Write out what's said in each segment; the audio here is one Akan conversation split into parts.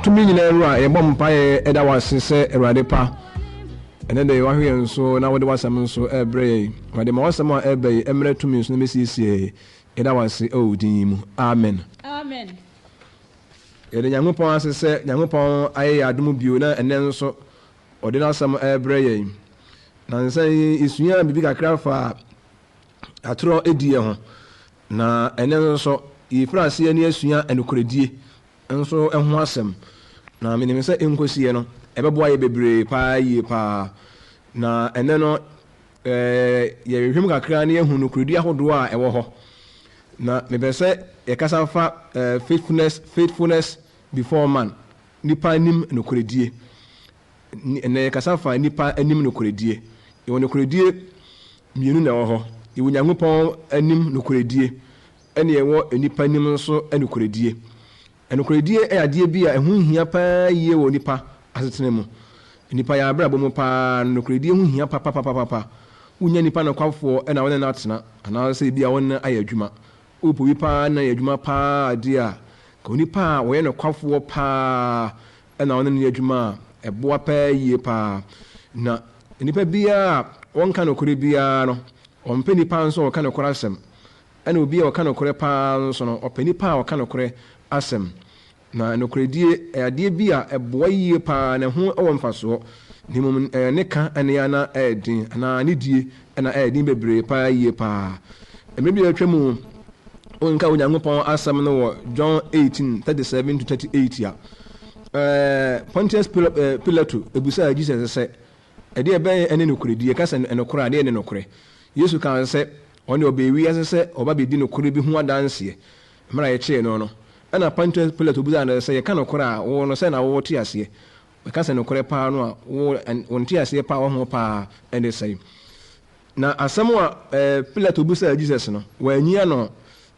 to me in a bomb pie Eda was say a radipa and then they were here so now there was some so a bray but the most more a bay emirate to me so me see Eda was say oh dim amen amen the young pon say young pon I adum bio na and then so ordinary some a bray na say isuya bibi kakra fa atro edie ho na and then so ifra se ani asua enokoredie nso eho asem na menim se enkosie no ebeboa ye bebre pa yie pa na ene no ye hwem kakra na ehunu koredie ahodo a ewo ho na mebe se ye kasa fa faithfulness before man nipa nim enokoredie ene kasa fa nipa anim enokoredie ye wonokoredie mienu na ewo ho ye wonyankopon anim enokoredie ene ewo enipa nim nso enokoredie enokoredie adie bi a ehu hia pa yie wo nipa asetene mu nipa ya abra bomu pa enokoredie hu hia pa unya nipa na kwafo ena wona na atena ana se bi a wona ayadwuma opo wi pa na yadwuma pa ade a ko nipa wo ye no kwafo pa ena wona na yadwuma eboa pa yie pa na nipa bia wonka no kore bia no ompe nipa nso wonka no korasem ena obi a wonka no kore pa nso no opani pa wonka no kore asem na no koredie ade bia eboa yie pa na ho ewo mfaso nimum ne ka ane ana edin ana ne die na edin bebre pa yie pa emebi atwamu onka onyankopon asem no wo John 18:37 to 38 ya Pontius Pilate ebusa Jesus se ade ben ene no koredie kasa ene kora ade ene no kore Yesu kan se one obewi asese oba bedi no kore bi ho adanse mra ye che no ana Pontius Pilate ebusa na se ye kan no kora wo no se na wo ti ase kasa no kore pa no a wo ti ase pa wo ho pa ene sai na asem a Pilate ebusa Jesus no wa anyia no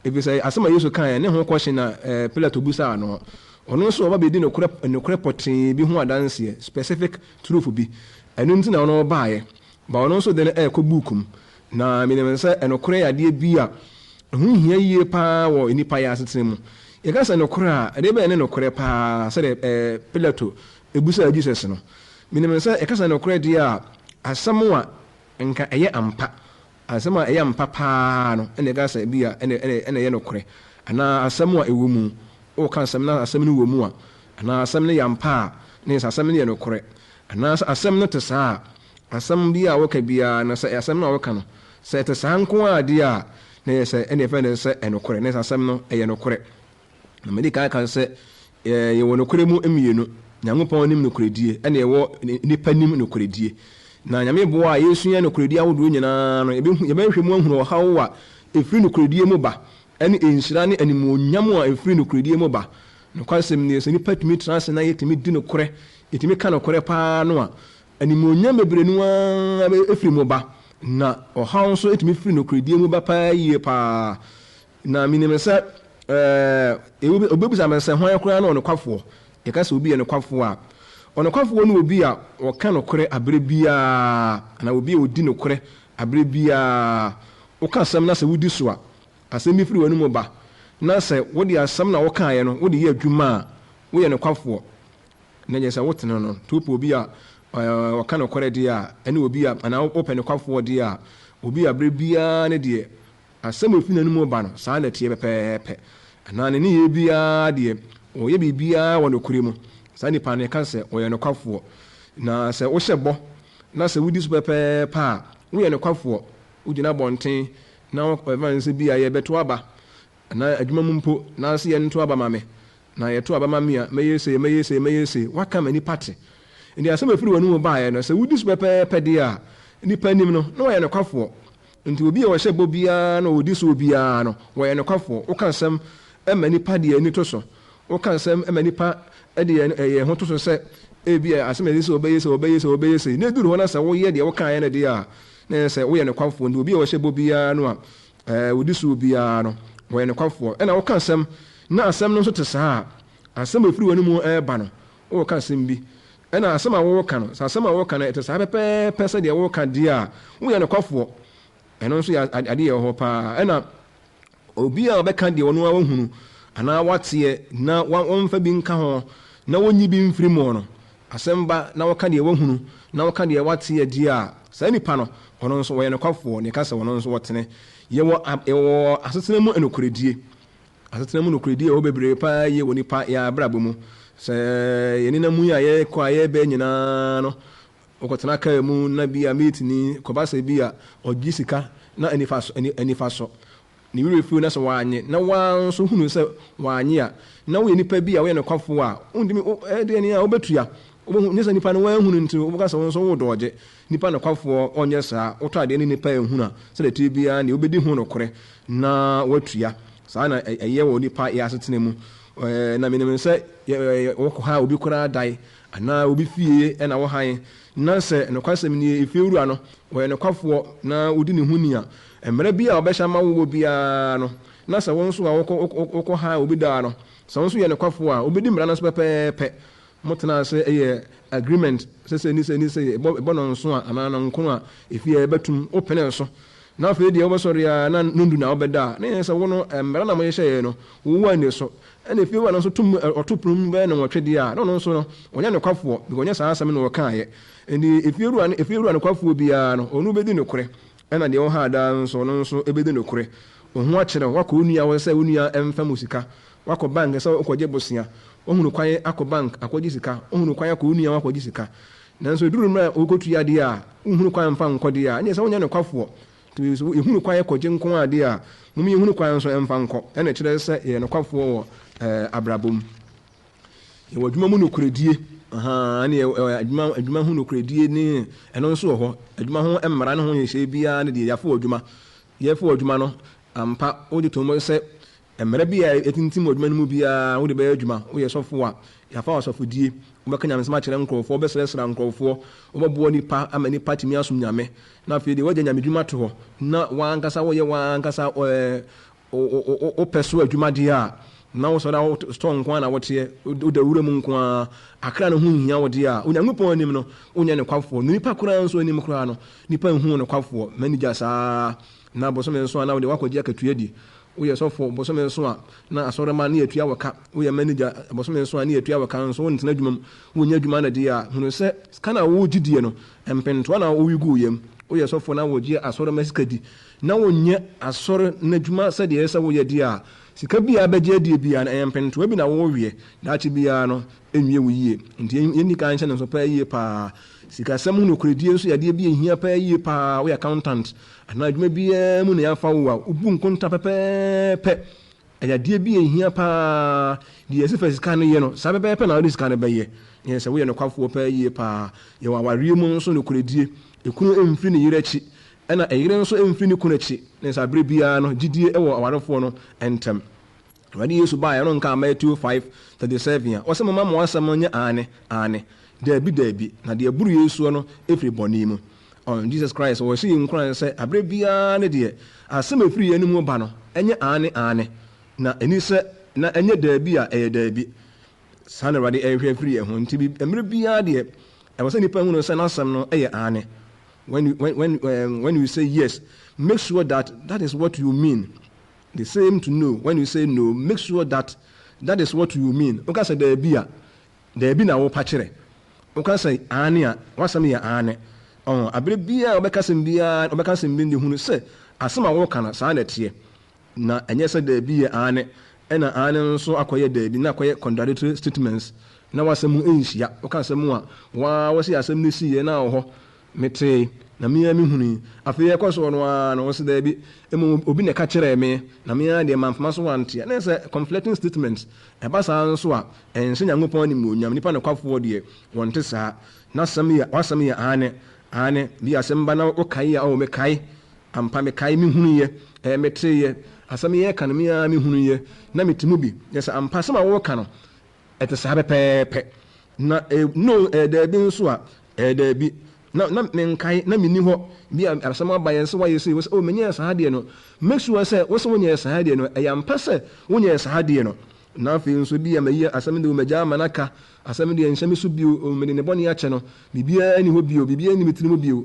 ebisa asem a Yesu kan ne ho kwhye na Pilate ebusa no ono so oba bedi no kore potin bi ho adanse specific truth bi enu nti na ono baaye ba ono so de na book na menemensa enokore ade bi a hu hia yie pa wo enipa ya asetene mu ye ka se enokore a ade be ne enokore pa se de Pilato ebusa Jesus no menemensa ye ka se enokore de a asam a enka eye ampa asam a eye ampa pa no ene ga se bi a ene ye enokore ana asam a ewo mu o kan asam na asam no wo mu a ana asam ne yampa ne asam ne ye enokore ana asam no tesa asam bia woka bia na se asam na woka no se te sanko ade a na se ene fe ne se enokore ne asam no eye nokore na medika kan se ye wonokore mu emienu nyankopon nim nokoredie ene ye wo nipa nim nokoredie na nyame bo a Yesu ye nokoredie awodo nyina no ye behwe mu ahunu o hawo a efiri nokoredie mu ba ene enhyira ne animonyam a efiri nokoredie mu ba no kwasem ne se nipa tumi transe na yetimi di nokore yetimi ka nokore pa no a animonyam bebrenu a efiri mu ba na oha nso etimi firi nokoredie mu ba pa yie pa na minimesa obebusa mense ho yakura na onokwafo ye ka se obi ye nokwafo a onokwafo no obi a oka nokore abre bia na obi a odi nokore abre bia oka asem na se wudi so a asem bi firi wanu mu ba na se wodi asem na woka ye no wodi ye adwuma wo ye nokwafo na je se wotene no tupo obi a waka nokore de a ene obi a na open kwafo de a obi abre bia ne de asem ofina no mu ba no saa na tie pepepe ana ne ye bia de o ye bibia wo nokure mu saa ni pa ne ka se o ye nokwafo na se wo hyebo na se wudi so pepepe a wo ye nokwafo ugina bonten na wo evanse bia ye beto aba na adwuma mu mpo na se ye nto aba mame na ye to aba mame a meyese waka mani party ndi asem afiri wanu mu baaye no se wudi so pepepe de a nipa nim no na wo ye nokwafo nti obi a wo hyebo bia na wodi so bia no wo ye nokwafo wo kan sam emani pa de ani to so wo kan sam emani pa de ye ho to so se ebi asem ezi so obeyese ne duru ho na se wo ye de wo kan ye ne de a na se wo ye nokwafo ndi obi a wo hyebo bia no a wodi so bia no wo ye nokwafo na wo kan sam na asem no so te saa asem afiri wanu mu ba no wo kan sam bi ena asem a wo kan no asem a wo kan te saa pepe se de wo kan de a wo ye nokwafo eno nso ya ade ye ho pa ena obi a obeka de wono a wohunu ana watie na wonfa bi nka ho na wonyi bi mfiri mu no asemba na woka de wahunu na woka de wate adi a saa nipa no ono nso woyɛ nokwafoɔ ne kasa wono nso wotene yɛwɔ asetena mu enokoredie wo bebree pa ye woni pa ya brabo mu sɛ yɛne na mu ya yɛ kɔ ayɛ bɛ nyinaa no okotena ka mu na bia meetini kɔbasa bia ɔgye sika na anifa so ne wiri fiu na so wanye na wan so hunu sɛ wanye a na wo nipa bia wo yɛ nokwafoɔ a undimi de ani a obetua nyesa nipa no wan hunu nti obukasa won so wo dɔgye nipa nokwafoɔ ɔnyɛ saa wotɔ ade ne nipa ehunu a sɛ de tie bia ne obedi hu nokore na watua saa na ɛyɛ wɔ nipa yɛ asetena mu na menim sɛ wɔkɔ ha obi kora dai ana obi fie ɛna wo han na sɛ nokwasɛm ne efiewura no wɔyɛ nokwafoɔ na wodi ne hu ni a mmerɛ bi a wɔbɛhyɛ ma wo bia no na sɛ wɔn nso a wɔkɔ ha obi da no sɛ wɔn nso yɛ nokwafoɔ a obedi mmara no so pɛpɛɛpɛ motena sɛ ɛyɛ agreement sɛ ni sɛ bɔ no nso a anaa no nkono a efie bɛtum opene so na afei deɛ wobɛsɔre a na nondu na wobɛda na yɛ sɛ wo no mmara na moyɛhyɛeɛ no wowu ani so ɛna efie wa no nso tum ɔto prum bɛɛ na wɔtwe deɛ a na ɔno nso no ɔnyɛ nokwafoɔ because ɔnyɛ saa asɛm na wɔkaeɛ nti efiewura nokwafoɔ biara no ɔno bɛdi nokorɛ ɛna deɛ wɔha daa nso ɔno nso ɛbɛdi nokorɛ ɔho akyerɛ wakɔ onua wɔ sɛ onua ɛmfa mu sika wakɔ bank sɛ wokɔgye bosia ɔhunu kwan akɔ bank akɔgye sika ɔhunu kwan akɔ onua wakɔgye sika nanso duru mmerɛ wokɔtua adeɛ a wohunu kwan mfa nkɔdeɛ a ɛnyɛ sɛ wonyɛ nokwafoɔ so ehunu kwan kɔgye nko ade a mum ehunu kwan so emfa nkɔ ɛna kyerɛ sɛ yɛ nokwafoɔ wɔ abrabom yɛwɔ adwuma mu nokoredie ne adwuma hu nokoredie ne ɛno nso wɔ hɔ adwuma ho mmara no ho yɛhyɛ biara ne deɛ yɛfo adwuma no ampa wode to mo sɛ mmara bi a ɛtintim adwuma no mu biara wode bɛyɛ adwuma woyɛ sɔfo a yɛafa wasɔfodie wobɛka nyamesɛm akyerɛ nkurɔfoɔ wobɛsrɛsra nkurɔfoɔ wobɛboɔ nipa ama nipa tumi asom nyame na afei deɛ wagya nyamedwuma to hɔ na wankasa woyɛ wankasa wopɛ so adwuma deɛ a na wo sɔda stɔ nko a na woteɛ woda wura mu nko a akra no ho hia wo deɛ a onyankopɔn anim no wonyɛ nokwafoɔ no nipa koraa nso anim koraa no nipa nhu nokwafoɔ manigya saa na bɔsɔme nso a na wode wakɔgye akatua di woyɛ sɔfo bɔsɔme nso a na asɔrema ne yɛtua wɔka woyɛ manager bɔsɔme nso a ne yɛtua wɔka nso wonetena adwuma mu wonyɛ adwuma na deɛ a hunu sɛ sika na wogyidie no mpentoa na wowi gu yam woyɛ sɔfo na wogye asɔrema sika di na wonyɛ asɔre na adwuma sɛdeɛ ɛsɛ woyɛ deɛ a sika bia bɛgye adie bia na ɛyɛ mpentoa bi na wowie daakye bia no ɛnwie wo yie nti yɛnni ka nhyɛ no nso pɛɛ yie paa sikasɛm ho nokoredie nso yɛdeɛ bi ɛhia pɛɛ yie paa woyɛ accountant anaa adwuma biara mu na yɛafa wo a wobu nkonta pɛpɛɛpɛ ɛyadeɛ bi ɛhia paa deɛ yɛsi fa sika no yɛ no saa pɛpɛɛpɛ na wode sika no bɛyɛ yɛ sɛ woyɛ nokwafoɔ pɛɛ yie paa yɛwɔ awareɛ mu nso nokoredie ɛkunu ɛmfiri ne yere akyi ɛna ɛyere nso ɛmfiri ne kunu akyi ne nsa berɛ biara no gyidie ɛwɔ awarefoɔ no ɛntɛm Awurade Yesu baa ɛno nka Matthew 5:37 a ɔsɛ mama mo asɛm nyɛ ane daabi na deɛ buru Yesu no ɛfiri bɔne mu Jesus Christ wɔhyɛ yi nkora sɛ aberɛ biara ne deɛ asɛm ɛfiri yɛn mu ba no ɛnyɛ ane na ɛni sɛ na ɛnyɛ daabi a ɛyɛ daabi saa na Awurade ɛhwɛ afiri yɛn ho nti mmerɛ biara deɛ ɛwɔ sɛ nnipa hu no sɛ n'asɛm no ɛyɛ ane when you say yes make sure that is what you mean. The same to no. When you say no, make sure that is what you mean. You can say there be na wo pachere. You can say ania, wasam ya ane. Abere bia obekasem bi ndi hunu se asema wo kana saa na tie. Na enye se there be ane ena ane nso akoye there bi na akoye contradictory statements. Na wasem enhia. You can say mu a wa wo se asem ni si ye na ho mete na me hunu afei ekoso no a na wo se there bi obi ne ka kyerɛ me na me de mamfama so wante na sɛ conflicting statements ɛba saa nso a ɛnhyɛ Nyankopɔn ni mu onyam nipa ne kwafoɔ deɛ wɔnte saa na wasɛm yɛ ane bi asɛm ba na wokae a me kae ampa me kae me hunu ye mete ye asɛm yɛ ka no me hunu ye na metimu bi yɛ sɛ ampa sɛm a wo ka no ɛte saa pɛpɛɛpɛ na no da bi nso a da bi na menkai na menni hɔ bi asɛm aba yɛn sɛ wayɛ sɛ o menyɛ saa deɛ no make sure sɛ wo sɛ wonyɛ saa deɛ no ɛyɛ ampa sɛ wonyɛ saa deɛ no na afei nso bi amayi asɛm de womagya ama naka asɛm deɛ nhyɛ me so bio mede ne bɔne akyɛ no biribiara ni hɔ bio biribiara ni metiri mu bio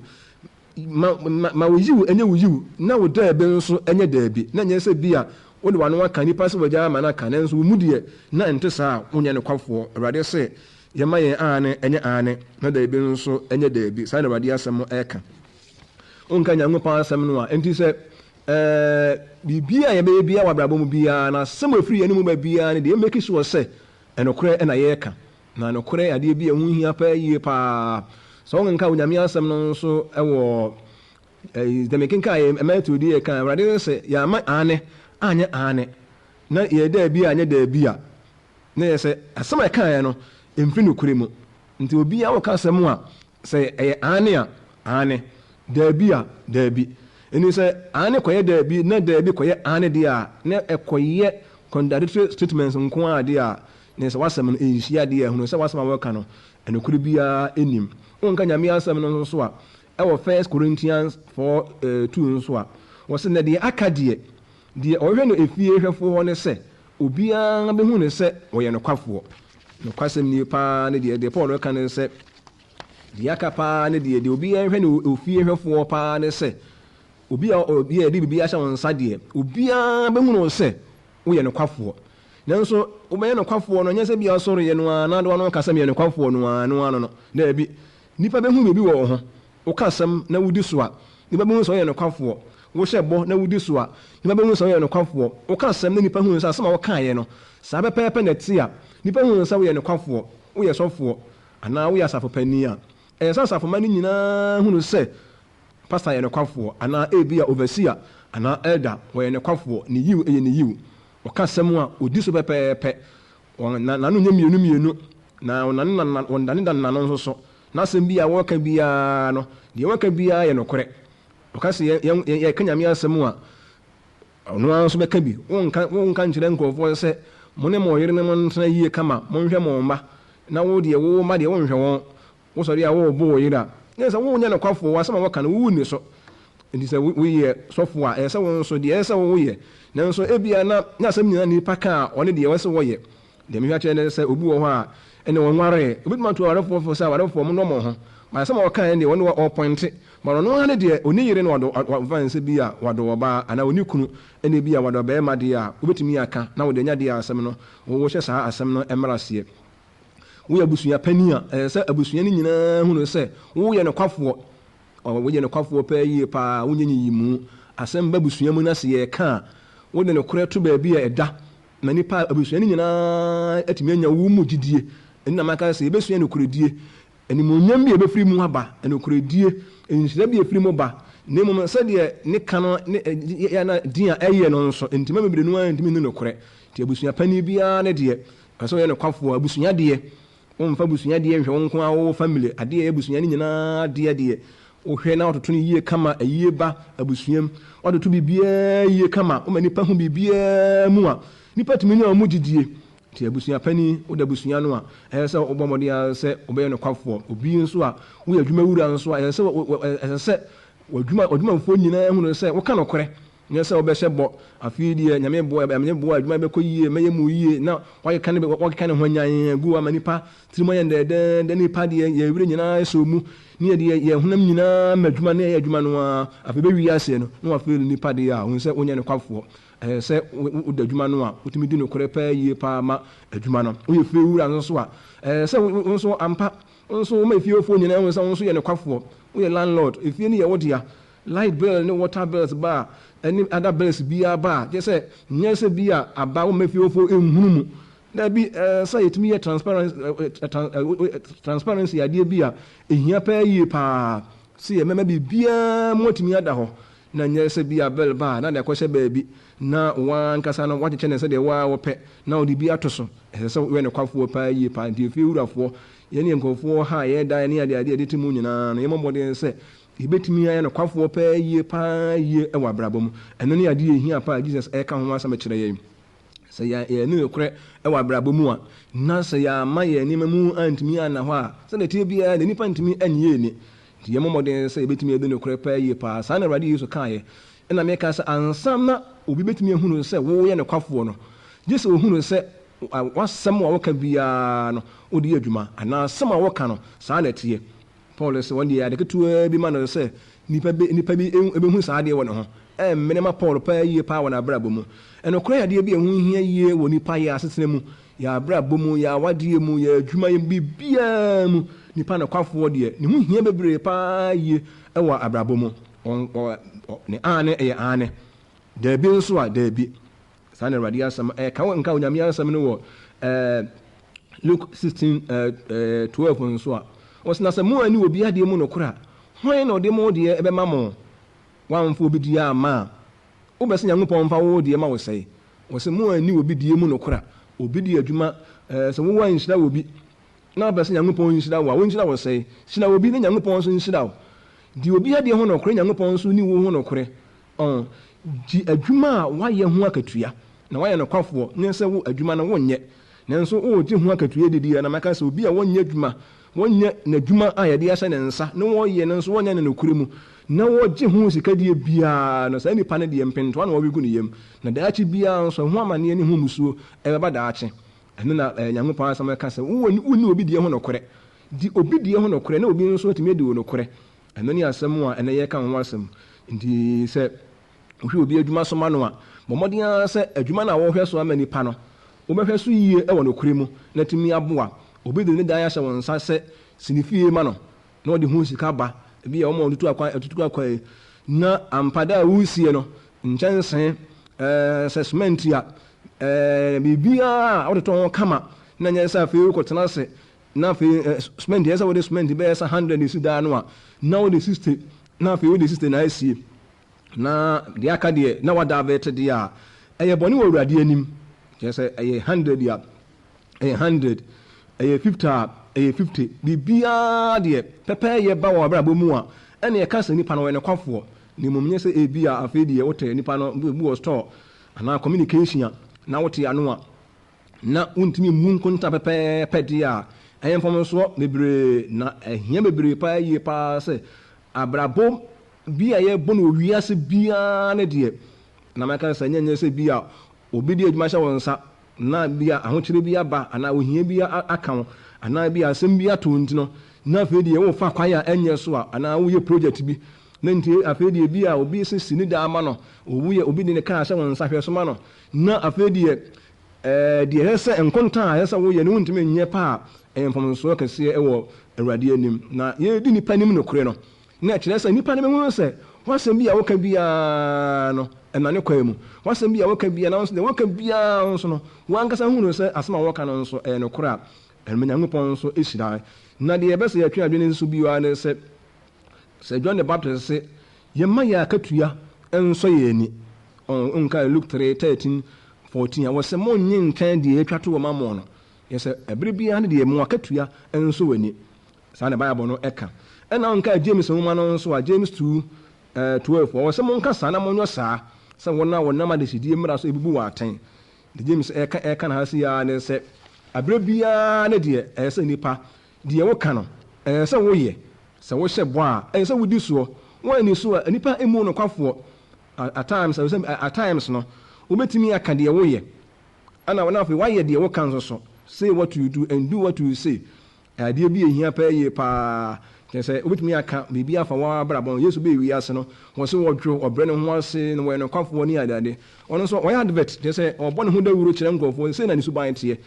ma wo yiw ɛnyɛ wo yiw na wo daa bi nso ɛnyɛ daa bi na nyɛ sɛ bi a wode wano waka nipa sɛ wagya ama no aka nanso wo mu deɛ na ɛnte saa wonyɛ nokwafoɔ awurade sɛ yɛma yɛn ane ɛnyɛ ane na daabi nso ɛnyɛ daabi saa na awurade asɛm ɛka wonka Nyankopɔn asɛm no a ɛnti sɛ biribiaa yɛbɛyɛ biaa wɔ abrabɔ mu biaa na asɛm afiri yɛn mu ba biaa ne deɛ yɛmmɛki sure sɛ ɛnokorɛ ɛna yɛreka na nokorɛ adeɛ bi a ɛho hia paa yie paa sɛ wonka Onyame asɛm no nso ɛwɔ dɛmekenka ɛmɛto di yɛ ka awurade sɛ yɛama ane anyɛ ane na yɛda bi a anyɛ da bi a na yɛ sɛ asɛm a ɛkaeɛ no ɛmfiri nokorɛ mu nti obiaa woka asɛm a sɛ ɛyɛ ane a ane daabi a daabi ɛni sɛ ane kɔyɛ daabi na daabi kɔyɛ ane deɛ a na ɛkɔyɛ contradictory statements nko a deɛ a ne sɛ wasɛm no ɛnhyia deɛ ɛhunu sɛ wasɛm a wɔka no ɛnokorɛ biara ɛnim wonka Nyame asɛm no nso so a ɛwɔ 1 Corinthians 4:2 nso a wɔsɛ na deɛ aka deɛ ɔhwɛ no efie hwɛfoɔ hɔ ne sɛ obiara bɛhu ne sɛ wɔyɛ nokwafoɔ nokwasɛm nie paa ne deɛ Paul ɛka ne sɛ deɛ aka paa ne deɛ obiara hwɛ no efie hwɛfoɔ paa ne sɛ obiara de biribi ahyɛ wɔn nsa deɛ obiara bɛhu no sɛ woyɛ nokwafoɔ nanso wobɛyɛ nokwafoɔ no nyɛ sɛ bia sɔre yɛ no a na de wɔn kasa yɛ nokwafoɔ no a no daabi nipa bɛhu biribi wɔ ho woka asɛm na wodi so a nipa bɛhu sɛ ɔyɛ nokwafoɔ wohyɛ bɔ na wodi so a nipa bɛhu sɛ ɔyɛ nokwafoɔ woka asɛm na nipa hu sɛ asɛm a wɔkaeɛ no saa pɛpɛɛpɛ na ɛte a nipa hu sɛ woyɛ nokwafoɔ woyɛ sɔfoɔ anaa woyɛ asafo pani a ɛyɛ sɛ asafoma no nyinaa hunu sɛ pastor yɛ nokwafoɔ anaa ebi a overseer anaa elder wɔyɛ nokwafoɔ ne yiw ɛyɛ ne yiw wɔka asɛm a odi so pɛpɛɛpɛ nano nyɛ mmienu na wɔndane da nano nso so na asɛm bi a wɔka biara no deɛ wɔka biara yɛ nokorɛ wɔka sɛ yɛka Nyame asɛm a ɔno ara nso bɛka bi wonka nkyerɛ nkurɔfoɔ sɛ mo ne mo yere ne mo ntena yie kama monhwɛ mo mma na wo deɛ wo ma deɛ wonhwɛ wɔn wosɔre a wɔrebɔ wo yere a ɛsɛ sɛ wonyɛ nokwafoɔ wɔ asɛm a wɔka no wowu ni so nti sɛ woyɛ sɔfoɔ a ɛsɛ wo nso deɛ ɛsɛ wo woyɛ nanso ebia na asɛm nyinaa nipa ka a ɔne deɛ wɔsɛ wɔyɛ deɛ mehwɛ kyerɛ ne sɛ obi wɔ hɔ a ɛne wɔn waree obituma to awarefoɔ sɛ awarefoɔ mo nɔmɔ ho ma asɛm a wɔka deɛ wɔne ɔpɔnte ma ɔno ara ne deɛ ɔni yere no wadɔ bi a wadɔ ɔbaa anaa ɔni kunu ɛne bi a wadɔ bɛrima deɛ a wobɛtumi aka na wɔde anya deɛ asɛm no wɔhyɛ saa asɛm no mmara aseɛ woyɛ abusua pani a ɛsɛ sɛ abusua no nyinaa hunu sɛ woyɛ nokwafoɔ woyɛ nokwafoɔ paa yie paa wonyɛ nyiyimu asɛm ba abusua mu no ase yɛka a wode nokorɛ to baabi a ɛda na nipa abusua no nyinaa atumi anya wo mu gyidie ɛno na maka sɛ yɛbɛsua nokorɛdie animonyam bi a ɛbɛfiri mu aba nokorɛdie nhyira bi a ɛfiri mu ba na mmom sɛdeɛ ne ka no na din a ɛyɛ no nso ntima bebree no a ntimi ne nokorɛ nti abusua pani biara ne deɛ ɛsɛ wɔyɛ nokwafoɔ abusua deɛ wɔmfa abusua deɛ nhwɛ wo nko a wo family adeɛ yɛ abusua no nyinaa deɛ wohwɛ na wototo no yie kama ayie ba abusuam wototo biribiara yie kama woma nipa ho biribiara mu a nipa tumi ne a ɔmo gyidie nti abusua pani wode abusua no a ɛyɛ sɛ wobɔ mmɔden a sɛ wobɛyɛ nokwafoɔ obi nso a woyɛ adwuma wura nso a ɛsɛ sɛ adwumafoɔ nyinaa hunu sɛ woka nokorɛ nyɛ sɛ wobɛhyɛ bɔ afei deɛ nyame boa adwuma bɛkɔ yie mɛyɛ mu yie na wakeka ne ho anyan gu ama nipa tirim ayɛ dɛdɛdɛ nipa deɛ yɛwerɛ nyinaa ɛsɛ mu ne yɛdeɛ yɛhonam nyinaa ma adwuma ne ɛyɛ adwuma no a afei bɛwie aseɛ no na wafei nipa deɛ a wohu sɛ wonyɛ nokwafoɔ sɛ woda adwuma no a wotumi di nokorɛ paa yie paa ma adwuma no woyɛ fie wura nso a sɛ wo nso ampa nso woma efiefoɔ nyinaa hu sɛ wo nso yɛ nokwafoɔ woyɛ landlord efie no yɛ wo dea light bill ne water bills ba any other bills biara ba gye sɛ nyɛ sɛ bi a aba woma efiefoɔ ɛnhunu mu na bi sɛ yɛtumi yɛ transparency adeɛ bi a ɛhia paa yie paa sɛ yɛ mɛma biribiara mu atumi ada hɔ na nyɛ sɛ bi a bill ba na de akɔhyɛ baabi na wankasa no wakyekyɛ ne sɛ deɛ waa wɔpɛ na wode bi ato so ɛsɛ sɛ woyɛ nokwafoɔ paa yie paa nti efie wurafoɔ yɛne nkɔfoɔ ha yɛda ne adeade yɛde te mu nyinaa no yɛmmɔ mmɔden sɛ yɛbɛtumi ayɛ nokwafoɔ paa yie ɛwɔ abrabɔ mu ɛno ne adeɛ ɛhia paa Jesus ɛka ho asɛm kyerɛ yɛn sɛ yɛne nokorɛ ɛwɔ abrabɔ mu a na sɛ yɛama yɛn nneɛma mu antumi anna hɔ a sɛdeɛ tie biara na nipa ntumi anyɛ ni nti yɛmmɔ mmɔden sɛ yɛbɛtumi yɛde nokorɛ paa yie paa saa na Awurade Yesu kaeɛ ɛna meka sɛ ansam na obi bɛtumi ahunu sɛ woyɛ nokwafoɔ no gye sɛ ohunu sɛ wasɛm a woka biara no wode yɛ adwuma anaa asɛm a woka no saa na ɛteɛ Paul sɛ wɔn deɛ ade ketewa bi ma no sɛ nipa bi ɛbɛhu saa adeɛ wɔ ne ho mmenema Paul pa yie pa wɔ n'abrabɔ mu ɛno kora yadeɛ bi ɛho hia yie wɔ nipa yɛ asetena mu yɛ abrabɔ mu yɛ awadeɛ mu yɛ adwuma yɛ bibia mu nipa na kwafoɔ deɛ ne ho hia bebree pa yie ɛwɔ abrabɔ mu ne ane ɛyɛ ane daabi nso a daabi saa na Awurade asɛm ka nka Onyame asɛm no wɔ Luke 16:12 nso a wɔsena sɛ mo ani wɔ bi adeɛ mu nokora hwan na ɔde mo deɛ ɛbɛma mo wamfo obi die ama wobɛsɛ Nyankopɔn mfa wo deɛ ma wo sɛe wɔsɛ mo ani wɔ bi die mu nokora obi di adwuma sɛ wo wan nhyira wɔ bi na wobɛsɛ Nyankopɔn nhyira wo a wo nhyira wo sɛe hyira wɔ bi ne Nyankopɔn nso nhyira wo di obi adeɛ ho nokora Nyankopɔn nso ni wo ho nokora di adwuma a wayɛ ho akatua na wayɛ nokwafoɔ ne sɛ wo adwuma no wonyɛ nanso wo gye ho akatua didi na maka sɛ obi a wonyɛ adwuma wonyɛ n'adwuma a yɛde ahyɛ ne nsa ne wɔyɛ no nso wonyɛ ne nokura mu na wɔgye ho sikadie biara no saa nipa no deɛ mpentoa na wɔbɛgu ne yam na daakye biara nso ho amanneɛ ne ho musuo ɛbɛba daakye ɛno na Nyankopɔn asɛm ka sɛ wonni obi deɛ ho nokorɛ di obi deɛ ho nokorɛ na obi nso atumi adi wo nokorɛ ɛno ne asɛm a ɛnɛ yɛka ho asɛm nti sɛ wohwɛ obi adwuma so ma no a bɔ mmɔden ara sɛ adwuma no a wɔhwɛ so ama nipa no wobɛhwɛ so yie ɛwɔ nokorɛ mu na tumi aboa obi de ne dan ahyɛ wɔn nsa sɛ sinifie ma no na ɔde ho sika ba ebi yɛ ɔmo atutu akwa na ampada a wusie no nkyɛnsee sɛ cement a biribiara a wɔde tɔn kama na nyɛ sɛ afei wokɔtena ase na afei cement yɛ sɛ wɔde cement bɛyɛ sɛ 100 esi daa no a na wɔde 60 na afei wɔde 60 na asie na deɛ aka deɛ na wada abɛɛte deɛ a ɛyɛ bɔne wɔ Awurade anim kyerɛ sɛ ɛyɛ 100 a ɛyɛ 100 ɛyɛ 50 a ɛyɛ 50 biribiara deɛ pɛpɛ yɛ ba wɔ abrabɔ mu a ɛne ɛka sɛ nipa no wɔyɛ nokwafoɔ ne mmom nyɛ sɛ ebi a afei deɛ wote nipa no bi wɔ store anaa communication a na wote ano a na wontumi mu nkonta pɛpɛɛpɛ deɛ a ɛyɛ mfomsoɔ bebree na ɛhia bebree paa yie paa sɛ abrabɔ bi a yɛbɔ no wiase biara ne deɛ na maka sɛ nyɛ sɛ bi a obi di adwuma hyɛ wɔn nsa na bi a ahokyere bi aba anaa ohia bi aka ho anaa bi asɛm bi ato nti no na afei deɛ wofa kwae a ɛnyɛ so a anaa woyɛ project bi na nti afei deɛ bi a obi sisi ne daa ma no obi de ne kaa hyɛ wɔn nsa hwɛ so ma no na afei deɛ deɛ ɛyɛ sɛ nkonta a ɛyɛ sɛ woyɛ ne wontumi nyɛ pa a ɛyɛ mfomsoɔ kɛseɛ ɛwɔ Awurade anim na yɛdi nipa anim nokorɛ no na ɛkyerɛ sɛ nipa no bɛhu sɛ wasɛm bi a woka biara no ɛnane kwae mu wasɛm bi a woka biara na nso deɛ woka biara nso no wankasa hunu sɛ asɛm a woka no nso ɛyɛ nokorɛ a ɛno Nyankopɔn nso ɛhyira na deɛ ɛbɛsɛ yɛtwe adwene nso biara ne sɛ John the Baptist sɛ yɛma yɛ akatua ɛnsɔ yɛ ani nka Luke 3:13-14 a wɔsɛ monnye nkan deɛ yɛtwa to wɔ ma mo no yɛsɛ ɛbere biara ne deɛ mo akatua ɛnsɔ wɔ ani saa na Bible no ɛka ɛna nka James nwoma no nso a James 2:12 wɔsɛ monka saa na monyɔ saa sɛ wɔnam adehyedie mmara so ebubu wɔ atɛn de James ɛka na ha si ya ne sɛ abere biara ne deɛ ɛyɛ sɛ nipa deɛ woka no ɛyɛ sɛ woyɛ sɛ wohyɛ bɔ a ɛyɛ sɛ wodi soɔ wɔani so a nipa emu no kwafoɔ at times no wobɛtumi aka deɛ woyɛ ana afei wayɛ deɛ woka nso so say what you do and do what you say adeɛ bi ehia paa yie paa kyerɛ sɛ wobɛtumi aka biribi afa wɔabrabɔ Yesu bɛɛ wiase no wɔ sɛ wɔdwo ɔbrɛ ne ho ase na wɔyɛ no kwafoɔ ne adade ɔno nso wɔyɛ advert kyerɛ sɛ ɔbɔ ne ho dawuro kyerɛ nkurɔfoɔ sɛ na ne suban teɛ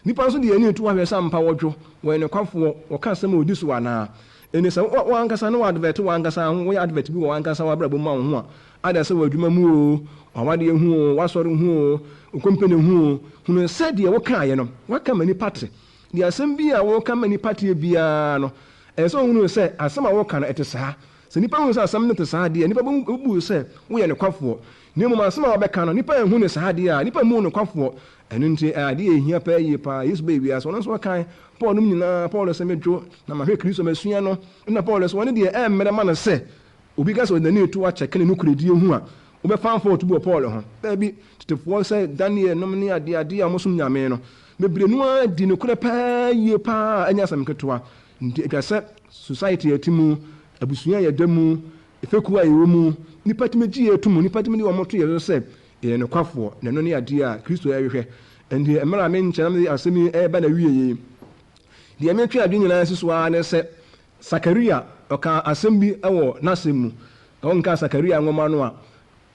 nipa nso deɛ ani to ahwɛ sɛ mpa wɔdwo wɔyɛ no kwafoɔ wɔka asɛm a ɔdi so anaa ɛne sɛ wankasa no wɔadvert wankasa ho wɔyɛ advert bi wɔ wankasa wɔabrabɔ mu a wo ho a ada sɛ wɔadwuma mu o wawadeɛ hu o wasɔre hu o okompene hu o hunu sɛ deɛ wokaeɛ no waka ma nipa te deɛ asɛm bi a wɔka ma nipa teɛ biara no ɛyɛ sɛ ɔhunu sɛ asɛm a wɔka no ɛte saa sɛ nipa hu sɛ asɛm no te saa deɛ nipa bɛbu sɛ woyɛ no kwafoɔ na mmom asɛm a wɔbɛka no nipa ɛhu no saa deɛ a nipa mu no kwafoɔ ɛno nti adeɛ ɛhia paa yie paa Yesu bɛɛ wiase ɔno nso wɔkae Paul nom nyinaa Paul sɛ medwo na mahwɛ Kristo masua no na Paul sɛ wɔne deɛ ɛmmerɛ ma no sɛ obi ka sɛ ɔdane to akyɛke ne no kuredie hu a wobɛfa mfa ɔto bi wɔ Paul ho baabi tetefoɔ sɛ Daniel nom ne adeɛ a mosom nyame no bebree no a di nokorɛ paa yie paa ɛnyɛ asɛm ketewa nti atwa sɛ society yɛti mu abusua yɛda mu efekuo a yɛwɔ mu nipa tumi gye yɛ to mu nipa tumi de wɔn to yɛ so sɛ yɛyɛ nokwafoɔ na ɛno ne adeɛ a Kristo ɛrehwɛ nti mmerɛ a menkyɛn me asɛm yi ɛreba na wie yie deɛ metwe adwene nyinaa si so ara ne sɛ Sakaria ɔka asɛm bi ɛwɔ n'asɛm mu ɔnka Sakaria nwoma no a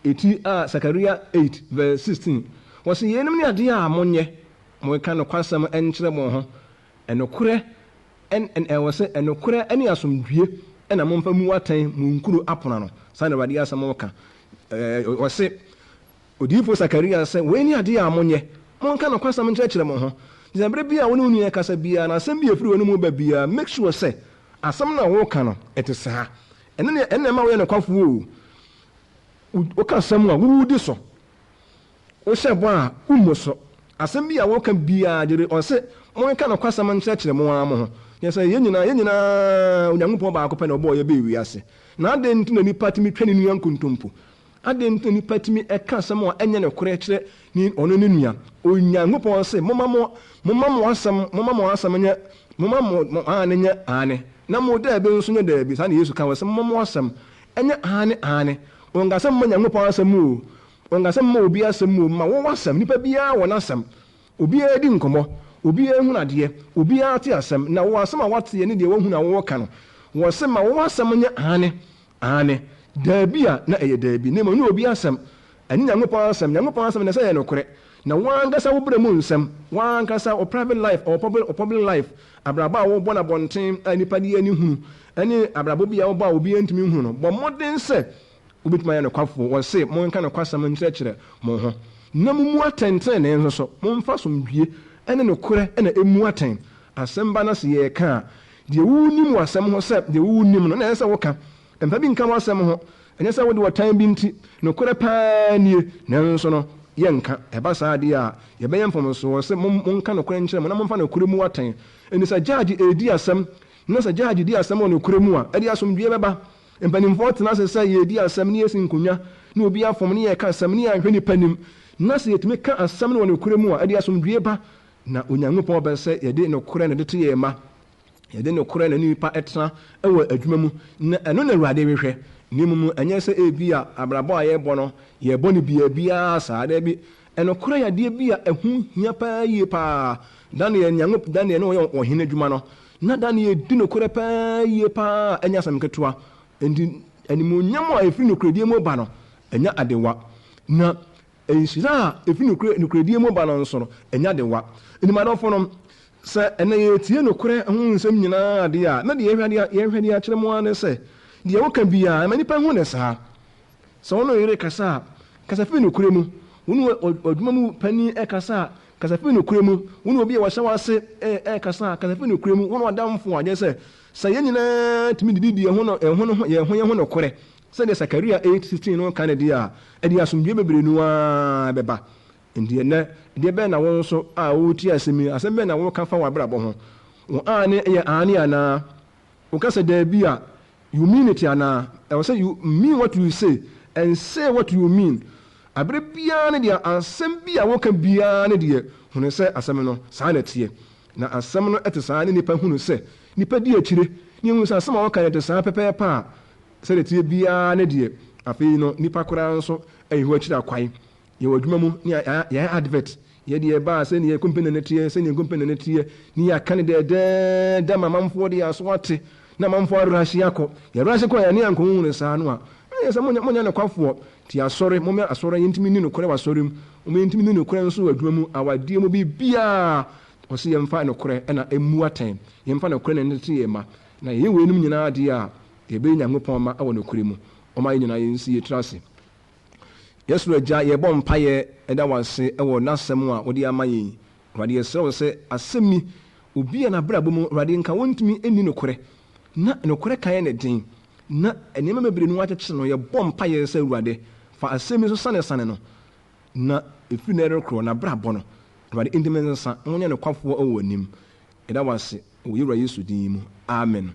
eti a Sakaria 8 verse 16 wɔsi yenim ne ade a monye mo ka no kwasɛm enkyerɛ mo ho enokore ɛwɔ sɛ enokore ɛne asomdwie ɛna momfa mu watan mu nkuru apona no saa na Awurade asɛm wɔka wɔsi odiyifo Sakaria sɛ wei ne ade a monye monka no kwasɛm nkyerɛkyerɛ mo ho December bia wo ne nua kasa bia na asɛm bi efiri wo ne mu ba bia make sure sɛ asɛm na wo ka no ɛte saa ɛne ma wo yɛ no kwafo o ka asɛm a wo di so wo hyɛ bɔ a wo so asɛm bi a wo ka bia gyere ɔsɛ monka no kwasɛm nkyerɛkyerɛ mo a mo ho yɛ sɛ yɛn nyinaa Onyankopɔn baako pɛ na ɔbɔ yɛ bɛ wiase na ade nti na nipa timi twɛ ne nua nkontompo ade nti nipa timi ɛka asɛm a ɛnyɛ ne korɛ kyerɛ ni ɔno ne nua Onyankopɔn sɛ moma mo asɛm nyɛ moma mo ane nyɛ ane na mo da be nso nyɛ da bi saa na Yesu ka wɔ sɛ moma mo asɛm ɛnyɛ ane ɔngasɛm ma Nyankopɔn asɛm o ɔngasɛm ma obi asɛm o ma wo asɛm nipa biara wɔ n'asɛm obiara di nkɔmmɔ obiara hu adeɛ obiara te asɛm na wo asɛm a wate ne deɛ wahu na wo ka no wɔ sɛ ma wo asɛm nyɛ ane daabi a na ɛyɛ daabi ne ma ne obi asɛm ɛne Nyankopɔn asɛm na sɛ yɛ nokorɛ na wankasa wo brɛ mu nsɛm wankasa o private life or public life abraba a wo bɔ na bɔnten a nipa de ani hunu ɛne abrabo bi a wo ba obi antimi hunu no bɔ mmɔden sɛ wobɛtuma yɛ no kwafo wɔ se monka no kwasɛm nkyerɛkyerɛ mo ho na mu atɛntɛn ne nso so momfa somdwie ɛne nokorɛ ɛna emu atɛn asɛm ba na se yɛ ka a deɛ wonim asɛm ho sɛ deɛ wonim no na ɛsɛ woka mpa bi nka wasɛm ho ɛnyɛ sɛ wode wɔtan bi nti nokorɛ paa nie nanso no yɛnka ɛba saa adeɛ a yɛbɛyɛ mfomso wɔ sɛ monka nokorɛ nkyerɛ mo na momfa nokorɛ mu atɛn ɛni sɛ gyagye ɛdi asɛm na sɛ gyagye di asɛm wɔ nokorɛ mu a ɛde asomdwie bɛba mpanimfoɔ tena sɛ sɛ yɛdi asɛm ne yɛsi nkonnwa na obi afɔm ne yɛka asɛm ne yɛahwɛ nipa nim na sɛ yɛtumi ka asɛm no wɔ nokorɛ mu a ɛde asomdwie ba na Onyankopɔn bɛ sɛ yɛde nokorɛ na de te yɛ ma yɛde nokorɛ na nipa ɛtena ɛwɔ adwuma mu na ɛno na Awurade hwehwɛ ne mu ɛnyɛ sɛ ebi a abrabɔ a yɛbɔ no yɛbɔ ne biara saa da bi ɛnokorɛ yadeɛ bi a ɛho hia paa yie paa Daniel ne ɔyɛ ɔhene adwuma no na Daniel di nokorɛ paa yie paa ɛnyɛ asɛm ketewa nti animonyam a ɛfiri nokoredie mu ba no ɛnyɛ adewa na ɛnhyira a ɛfiri nokoredie mu ba no nso no ɛnyɛ adewa animadɔfo no sɛ ɛnɛ yɛtie nokorɛ ho nsɛm nyinaa adeɛ a na deɛ yɛhwɛ deɛ akyerɛ mu ne sɛ deɛ woka biara ɛma nipa ho ne saa sɛ wɔn yɛrɛ kasa a kasa firi nokorɛ mu wɔn adwuma mu panin ɛkasa a kasa firi nokorɛ mu wɔn obi a wɔhyɛ wase ɛkasa a kasa firi nokorɛ mu wɔn adamfo agye sɛ yɛn nyinaa tumi didi yɛn ho nokorɛ sɛdeɛ Sakaria 8:16 no ka ne deɛ a ɛde asomdwie bebree no a bɛba nti ɛnɛ deɛ bɛn na wɔn nso a wɔretie asɛm yi asɛm bɛn na wɔka fa wɔ abrabɔ ho wɔn ane yɛ ane anaa wɔkasa daabi a you mean it anaa ɛwɔ sɛ you mean what you say and say what you mean abere biara ne deɛ asɛm bi a wɔka biara ne deɛ hunu sɛ asɛm no saa na tie na asɛm no ɛte saa ne nipa hunu sɛ nipa di akyire ne hunu sɛ asɛm a wɔka ɛte saa pɛpɛɛpɛ a sɛ de tie biara ne deɛ afei no nipa koraa nso ɛyɛ hɔ akyire akwae yɛwɔ adwuma mu ne yɛayɛ advert yɛde yɛbaa sɛ ne yɛ kompani ne teɛ sɛ ne kompani ne teɛ ne yɛaka ne dɛdɛɛdɛ ma manfoɔ de yɛ aso ate na manfoɔ awerɛhye akɔ yɛwerɛhye kɔ yɛne ankɔhu ne saa no a ɛyɛ sɛ monyɛ nokwafoɔ ti asɔre mommɛ asɔre yɛntimi ni nokorɛ wɔ asɔre mu mommɛntimi ni nokorɛ nso wɔ adwuma mu awadeɛ mu biribiaa ɔsɛ yɛmfa nokorɛ ɛna ɛmu atɛn yɛmfa nokorɛ na ne te yɛ ma na yɛyɛ wei nom nyinaa deɛ a yɛbɛyɛ Nyankopɔn ma ɛwɔ nokorɛ mu ɔma yɛ nyinaa yɛnsi yɛtiri ase Yesu agya yɛbɔ mpayɛ ɛda wase ɛwɔ n'asɛm a wɔde ama yɛn Awurade yɛsrɛ wo sɛ asɛm yi obi a n'abrabɔ mu Awurade nka wɔntumi ɛnni nokorɛ na nokorɛ ka yɛ ne den na nneɛma bebree no akyekyere no yɛbɔ mpayɛ sɛ Awurade fa asɛm yi so sane no na ɛfiri na ɛrekorɔ n'abrabɔ no Awurade ntimi nsa wɔnyɛ nokwafoɔ ɛwɔ anim ɛda wase wɔ Yewura Yesu din mu amen.